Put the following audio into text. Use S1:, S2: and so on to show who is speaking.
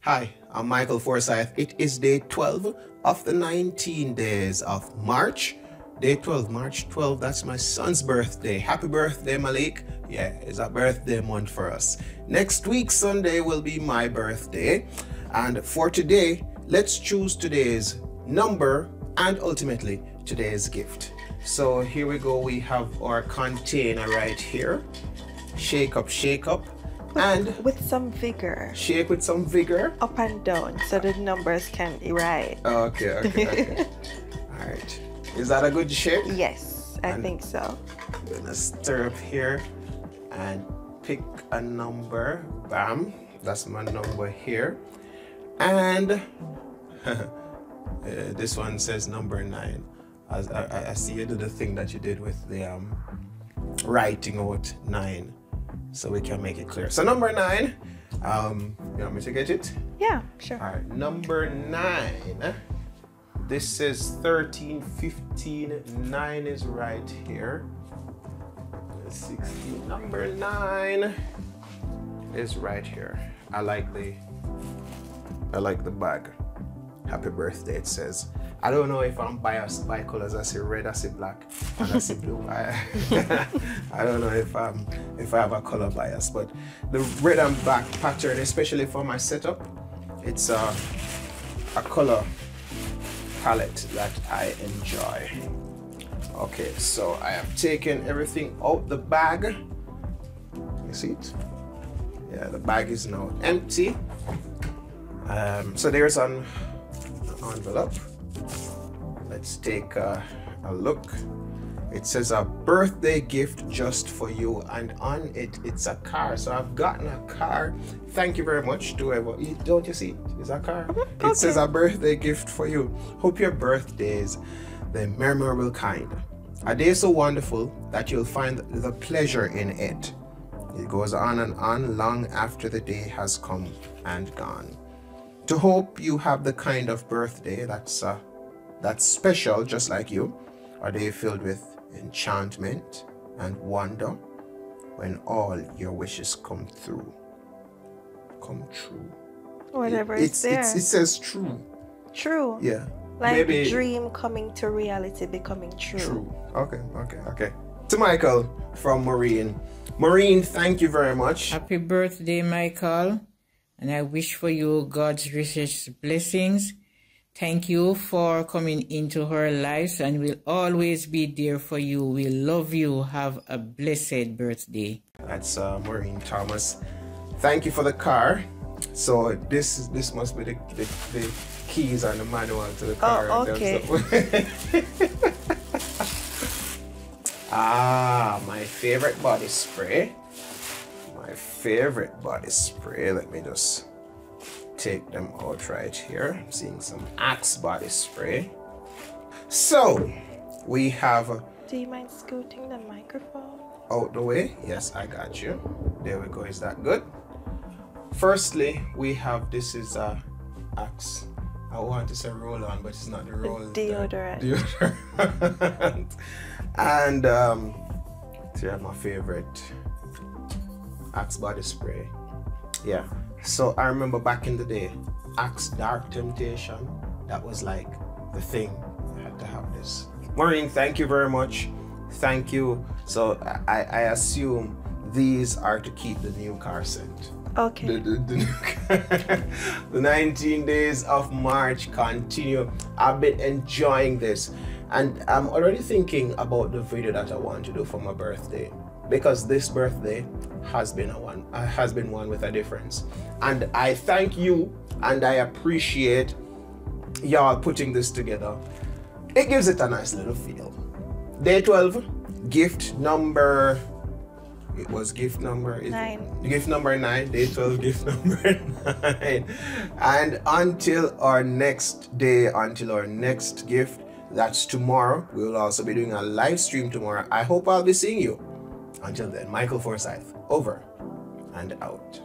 S1: Hi, I'm Mical Forsythe. It is day 12 of the 19 days of March. Day 12, March 12, that's my son's birthday. Happy birthday, Malik. Yeah, it's a birthday month for us. Next week, Sunday, will be my birthday. And for today, let's choose today's number and ultimately today's gift. So here we go. We have our container right here. Shake up, shake up. And
S2: with some vigor.
S1: Shake with some vigor.
S2: Up and down so the numbers can be right.
S1: Okay. All right. Is that a good shake?
S2: Yes, I think so.
S1: I'm gonna stir up here and pick a number. Bam. That's my number here. And this one says number 9. I see you do the thing that you did with the writing out 9. So we can make it clear. So number 9, you want me to get it?
S2: Yeah, sure.
S1: All right, number 9. This says 13, 15, 9 is right here. 16, number 9 is right here. I like the bag. Happy birthday, it says. I don't know if I'm biased by colors. I see red, I see black, and I see blue. I don't know if I have a color bias, but the red and black pattern, especially for my setup, it's a color palette that I enjoy. Okay, so I have taken everything out the bag. You see it? Yeah, the bag is now empty. So there's an envelope. Let's take a look. It says a birthday gift just for you, and on it it's a car. So I've gotten a car. Thank you very much to whoever. Don't you see? It's a car. Okay. It says a birthday gift for you. Hope your birthday is the memorable kind. A day so wonderful that you'll find the pleasure in it. It goes on and on long after the day has come and gone. To hope you have the kind of birthday that's special, just like you. A day filled with enchantment and wonder when all your wishes come true.
S2: Whatever it's there.
S1: It says true.
S2: True.
S1: Yeah.
S2: Like
S1: maybe
S2: dream coming to reality, becoming true.
S1: True. Okay. To Michael from Maureen. Maureen, thank you very much.
S3: Happy birthday, Michael. And I wish for you God's richest blessings. Thank you for coming into our lives, and we'll always be there for you. We love you. Have a blessed birthday.
S1: That's Maureen Thomas. Thank you for the car. So this must be the keys and the manual to the car.
S2: Oh, okay.
S1: My favorite body spray. Let me just take them out right here. I'm seeing some Axe body spray. So we have.
S2: Do you mind scooting the microphone
S1: out the way? Yes, I got you. There we go. Is that good? Firstly, we have, this is Axe. I want to say roll on, but it's not the roll.
S2: Deodorant.
S1: And yeah, my favorite Axe body spray. Yeah. So I remember back in the day, Axe Dark Temptation, that was like the thing. I had to have this. Maureen, thank you very much. Thank you. So I assume these are to keep the new car scent.
S2: Okay.
S1: The 19 days of March continue. I've been enjoying this, and I'm already thinking about the video that I want to do for my birthday, because this birthday has been one with a difference. And I thank you and I appreciate y'all putting this together. It gives it a nice little feel. Day 12, gift number, it was gift number
S2: 9.
S1: Gift number 9, day 12, gift number 9. And until our next day, until our next gift, that's tomorrow. We will also be doing a live stream tomorrow. I hope I'll be seeing you. Until then, Mical Forsythe, over and out.